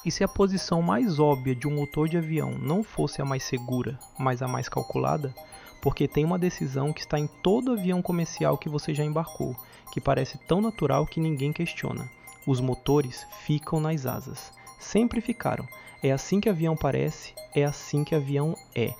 E se a posição mais óbvia de um motor de avião não fosse a mais segura, mas a mais calculada? Porque tem uma decisão que está em todo avião comercial que você já embarcou, que parece tão natural que ninguém questiona. Os motores ficam nas asas. Sempre ficaram. É assim que avião parece, é assim que avião é.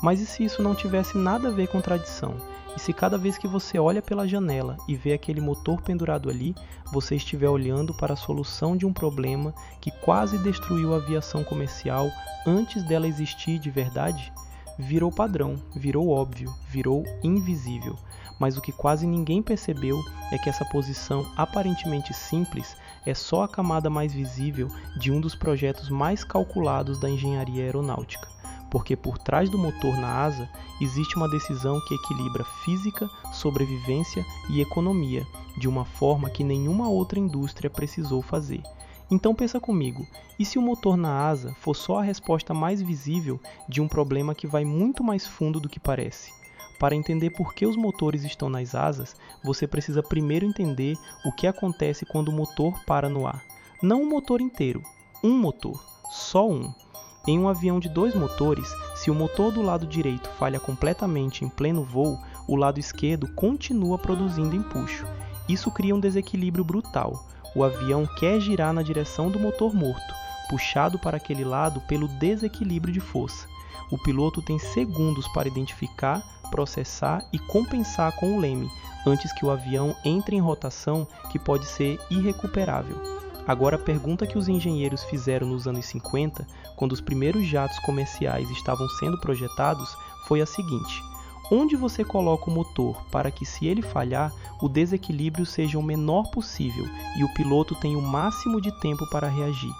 Mas e se isso não tivesse nada a ver com tradição? E se cada vez que você olha pela janela e vê aquele motor pendurado ali, você estiver olhando para a solução de um problema que quase destruiu a aviação comercial antes dela existir de verdade? Virou padrão, virou óbvio, virou invisível. Mas o que quase ninguém percebeu é que essa posição aparentemente simples é só a camada mais visível de um dos projetos mais calculados da engenharia aeronáutica. Porque por trás do motor na asa existe uma decisão que equilibra física, sobrevivência e economia, de uma forma que nenhuma outra indústria precisou fazer. Então pensa comigo, e se o motor na asa for só a resposta mais visível de um problema que vai muito mais fundo do que parece? Para entender por que os motores estão nas asas, você precisa primeiro entender o que acontece quando o motor para no ar. Não o motor inteiro, um motor, só um. Em um avião de 2 motores, se o motor do lado direito falha completamente em pleno voo, o lado esquerdo continua produzindo empuxo. Isso cria um desequilíbrio brutal. O avião quer girar na direção do motor morto, puxado para aquele lado pelo desequilíbrio de força. O piloto tem segundos para identificar, processar e compensar com o leme, antes que o avião entre em rotação que pode ser irrecuperável. Agora, a pergunta que os engenheiros fizeram nos anos 50, quando os primeiros jatos comerciais estavam sendo projetados, foi a seguinte: onde você coloca o motor para que, se ele falhar, o desequilíbrio seja o menor possível e o piloto tenha o máximo de tempo para reagir?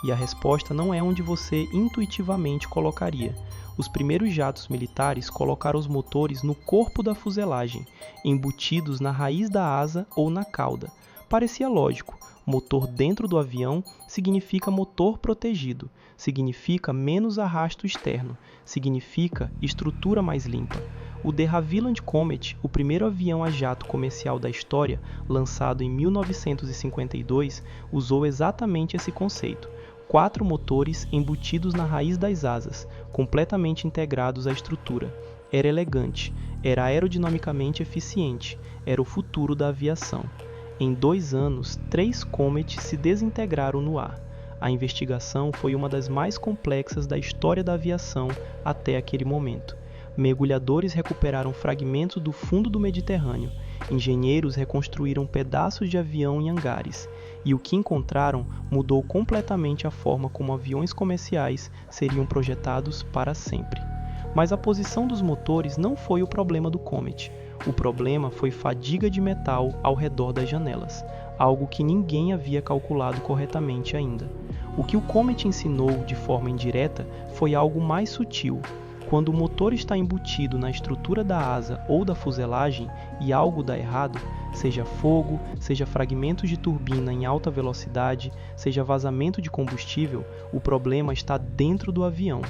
E a resposta não é onde você intuitivamente colocaria. Os primeiros jatos militares colocaram os motores no corpo da fuselagem, embutidos na raiz da asa ou na cauda. Parecia lógico. Motor dentro do avião significa motor protegido, significa menos arrasto externo, significa estrutura mais limpa. O de Havilland Comet, o primeiro avião a jato comercial da história, lançado em 1952, usou exatamente esse conceito. 4 motores embutidos na raiz das asas, completamente integrados à estrutura. Era elegante, era aerodinamicamente eficiente, era o futuro da aviação. Em 2 anos, 3 Comet se desintegraram no ar. A investigação foi uma das mais complexas da história da aviação até aquele momento. Mergulhadores recuperaram fragmentos do fundo do Mediterrâneo. Engenheiros reconstruíram pedaços de avião em hangares. E o que encontraram mudou completamente a forma como aviões comerciais seriam projetados para sempre. Mas a posição dos motores não foi o problema do Comet. O problema foi fadiga de metal ao redor das janelas, algo que ninguém havia calculado corretamente ainda. O que o Comet ensinou de forma indireta foi algo mais sutil. Quando o motor está embutido na estrutura da asa ou da fuselagem e algo dá errado, seja fogo, seja fragmentos de turbina em alta velocidade, seja vazamento de combustível, o problema está dentro do avião.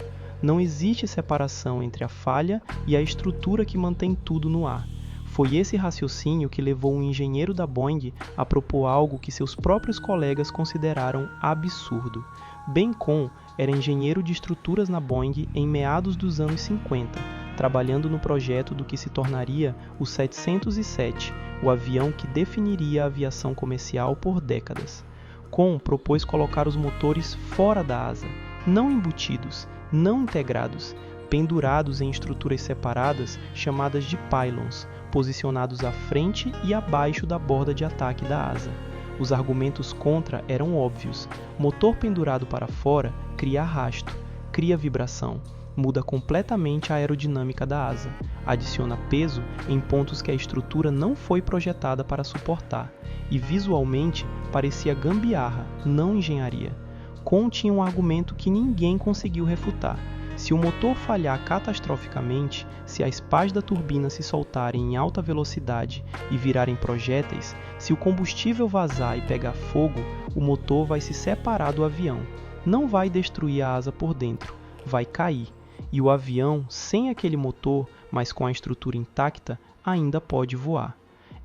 Não existe separação entre a falha e a estrutura que mantém tudo no ar. Foi esse raciocínio que levou um engenheiro da Boeing a propor algo que seus próprios colegas consideraram absurdo. Ben Cohn era engenheiro de estruturas na Boeing em meados dos anos 50, trabalhando no projeto do que se tornaria o 707, o avião que definiria a aviação comercial por décadas. Cohn propôs colocar os motores fora da asa, não embutidos, não integrados, pendurados em estruturas separadas chamadas de pylons, posicionados à frente e abaixo da borda de ataque da asa. Os argumentos contra eram óbvios. Motor pendurado para fora cria arrasto, cria vibração, muda completamente a aerodinâmica da asa, adiciona peso em pontos que a estrutura não foi projetada para suportar, e visualmente parecia gambiarra, não engenharia. Cohn tinha um argumento que ninguém conseguiu refutar. Se o motor falhar catastroficamente, se as pás da turbina se soltarem em alta velocidade e virarem projéteis, se o combustível vazar e pegar fogo, o motor vai se separar do avião. Não vai destruir a asa por dentro, vai cair. E o avião, sem aquele motor, mas com a estrutura intacta, ainda pode voar.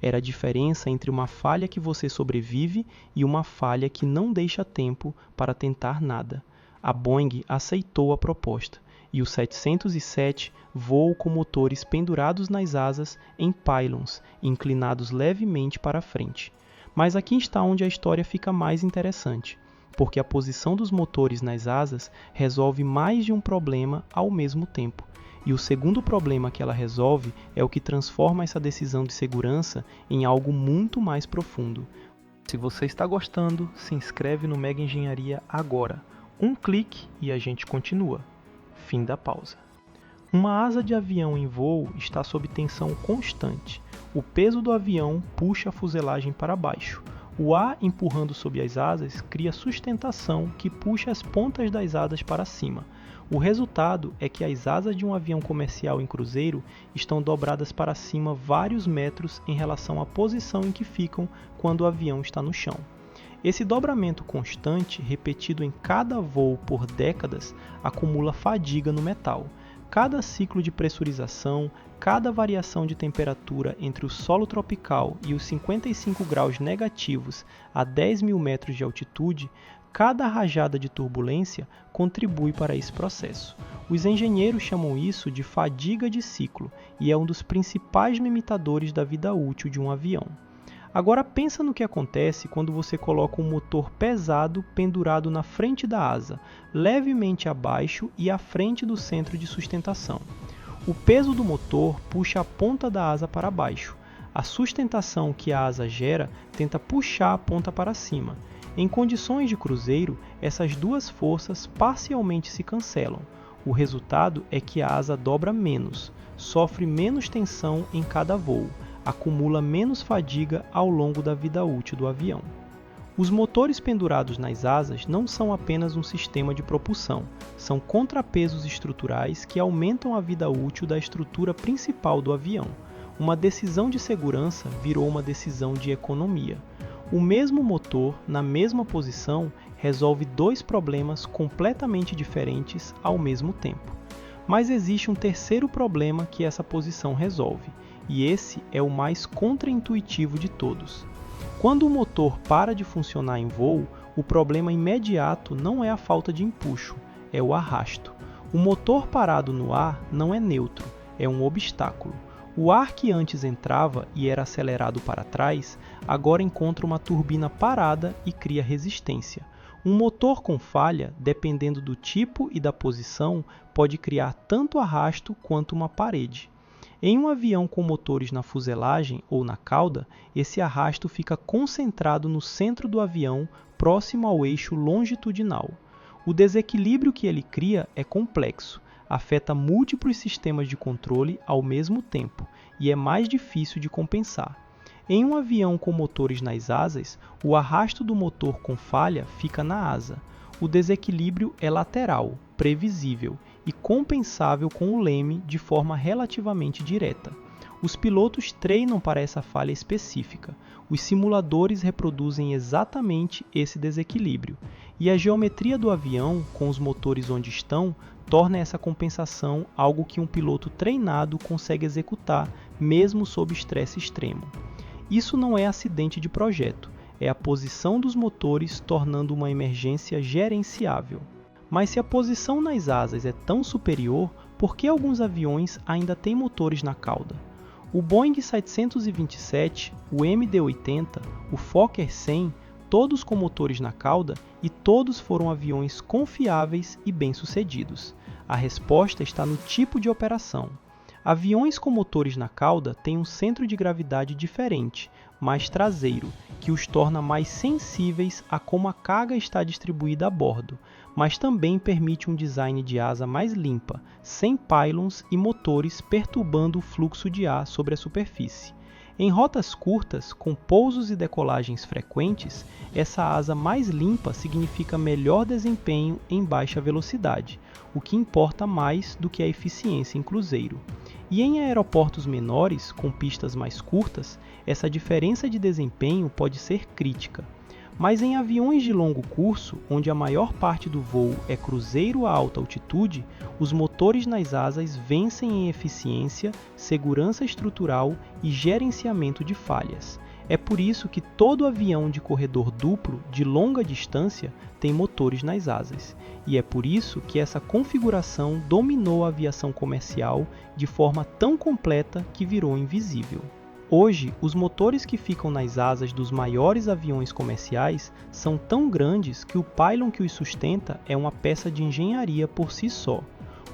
Era a diferença entre uma falha que você sobrevive e uma falha que não deixa tempo para tentar nada. A Boeing aceitou a proposta, e o 707 voou com motores pendurados nas asas em pylons, inclinados levemente para a frente. Mas aqui está onde a história fica mais interessante, porque a posição dos motores nas asas resolve mais de um problema ao mesmo tempo. E o segundo problema que ela resolve é o que transforma essa decisão de segurança em algo muito mais profundo. Se você está gostando, se inscreve no Mega Engenharia agora. Um clique e a gente continua. Fim da pausa. Uma asa de avião em voo está sob tensão constante. O peso do avião puxa a fuselagem para baixo. O ar empurrando sob as asas cria sustentação que puxa as pontas das asas para cima. O resultado é que as asas de um avião comercial em cruzeiro estão dobradas para cima vários metros em relação à posição em que ficam quando o avião está no chão. Esse dobramento constante, repetido em cada voo por décadas, acumula fadiga no metal. Cada ciclo de pressurização, cada variação de temperatura entre o solo tropical e os 55 graus negativos a 10.000 metros de altitude, cada rajada de turbulência contribui para esse processo. Os engenheiros chamam isso de fadiga de ciclo e é um dos principais limitadores da vida útil de um avião. Agora pensa no que acontece quando você coloca um motor pesado pendurado na frente da asa, levemente abaixo e à frente do centro de sustentação. O peso do motor puxa a ponta da asa para baixo. A sustentação que a asa gera tenta puxar a ponta para cima. Em condições de cruzeiro, essas duas forças parcialmente se cancelam. O resultado é que a asa dobra menos, sofre menos tensão em cada voo, acumula menos fadiga ao longo da vida útil do avião. Os motores pendurados nas asas não são apenas um sistema de propulsão, são contrapesos estruturais que aumentam a vida útil da estrutura principal do avião. Uma decisão de segurança virou uma decisão de economia. O mesmo motor, na mesma posição, resolve dois problemas completamente diferentes ao mesmo tempo. Mas existe um terceiro problema que essa posição resolve, e esse é o mais contraintuitivo de todos. Quando o motor para de funcionar em voo, o problema imediato não é a falta de empuxo, é o arrasto. O motor parado no ar não é neutro, é um obstáculo. O ar que antes entrava e era acelerado para trás, agora encontra uma turbina parada e cria resistência. Um motor com falha, dependendo do tipo e da posição, pode criar tanto arrasto quanto uma parede. Em um avião com motores na fuselagem ou na cauda, esse arrasto fica concentrado no centro do avião, próximo ao eixo longitudinal. O desequilíbrio que ele cria é complexo, afeta múltiplos sistemas de controle ao mesmo tempo e é mais difícil de compensar. Em um avião com motores nas asas, o arrasto do motor com falha fica na asa. O desequilíbrio é lateral, previsível e compensável com o leme de forma relativamente direta. Os pilotos treinam para essa falha específica. Os simuladores reproduzem exatamente esse desequilíbrio. E a geometria do avião, com os motores onde estão, torna essa compensação algo que um piloto treinado consegue executar, mesmo sob estresse extremo. Isso não é acidente de projeto, é a posição dos motores tornando uma emergência gerenciável. Mas se a posição nas asas é tão superior, por que alguns aviões ainda têm motores na cauda? O Boeing 727, o MD-80, o Fokker 100, todos com motores na cauda e todos foram aviões confiáveis e bem-sucedidos. A resposta está no tipo de operação. Aviões com motores na cauda têm um centro de gravidade diferente, mais traseiro, que os torna mais sensíveis a como a carga está distribuída a bordo, mas também permite um design de asa mais limpa, sem pylons e motores perturbando o fluxo de ar sobre a superfície. Em rotas curtas, com pousos e decolagens frequentes, essa asa mais limpa significa melhor desempenho em baixa velocidade, o que importa mais do que a eficiência em cruzeiro. E em aeroportos menores, com pistas mais curtas, essa diferença de desempenho pode ser crítica. Mas em aviões de longo curso, onde a maior parte do voo é cruzeiro a alta altitude, os motores nas asas vencem em eficiência, segurança estrutural e gerenciamento de falhas. É por isso que todo avião de corredor duplo de longa distância tem motores nas asas. E é por isso que essa configuração dominou a aviação comercial de forma tão completa que virou invisível. Hoje, os motores que ficam nas asas dos maiores aviões comerciais são tão grandes que o pylon que os sustenta é uma peça de engenharia por si só.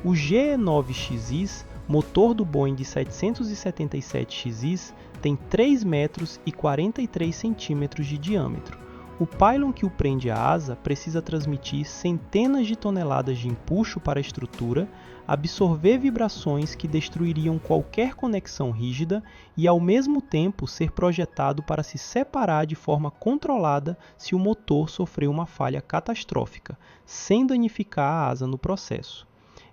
O GE9XX, motor do Boeing de 777XX, tem 3 metros e 43 centímetros de diâmetro. O pylon que o prende à asa precisa transmitir centenas de toneladas de empuxo para a estrutura, absorver vibrações que destruiriam qualquer conexão rígida e, ao mesmo tempo, ser projetado para se separar de forma controlada se o motor sofrer uma falha catastrófica, sem danificar a asa no processo.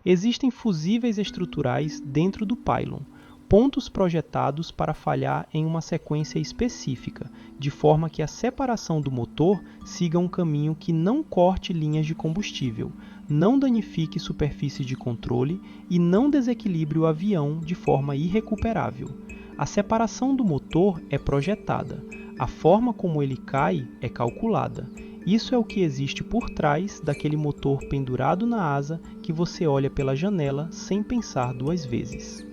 Existem fusíveis estruturais dentro do pylon, pontos projetados para falhar em uma sequência específica, de forma que a separação do motor siga um caminho que não corte linhas de combustível, não danifique superfície de controle e não desequilibre o avião de forma irrecuperável. A separação do motor é projetada, a forma como ele cai é calculada. Isso é o que existe por trás daquele motor pendurado na asa que você olha pela janela sem pensar duas vezes.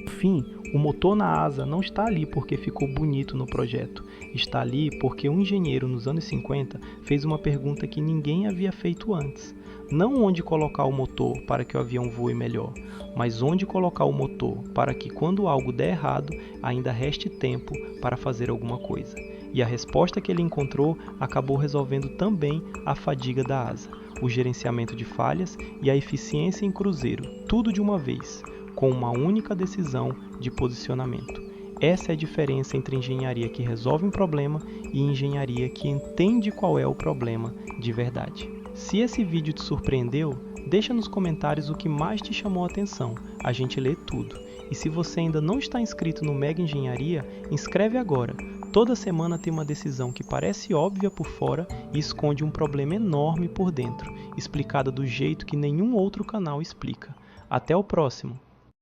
No fim, o motor na asa não está ali porque ficou bonito no projeto. Está ali porque um engenheiro nos anos 50 fez uma pergunta que ninguém havia feito antes. Não onde colocar o motor para que o avião voe melhor, mas onde colocar o motor para que, quando algo der errado, ainda reste tempo para fazer alguma coisa. E a resposta que ele encontrou acabou resolvendo também a fadiga da asa, o gerenciamento de falhas e a eficiência em cruzeiro, tudo de uma vez, com uma única decisão de posicionamento. Essa é a diferença entre engenharia que resolve um problema e engenharia que entende qual é o problema de verdade. Se esse vídeo te surpreendeu, deixa nos comentários o que mais te chamou a atenção, a gente lê tudo. E se você ainda não está inscrito no Mega Engenharia, inscreve agora. Toda semana tem uma decisão que parece óbvia por fora e esconde um problema enorme por dentro, explicada do jeito que nenhum outro canal explica. Até o próximo!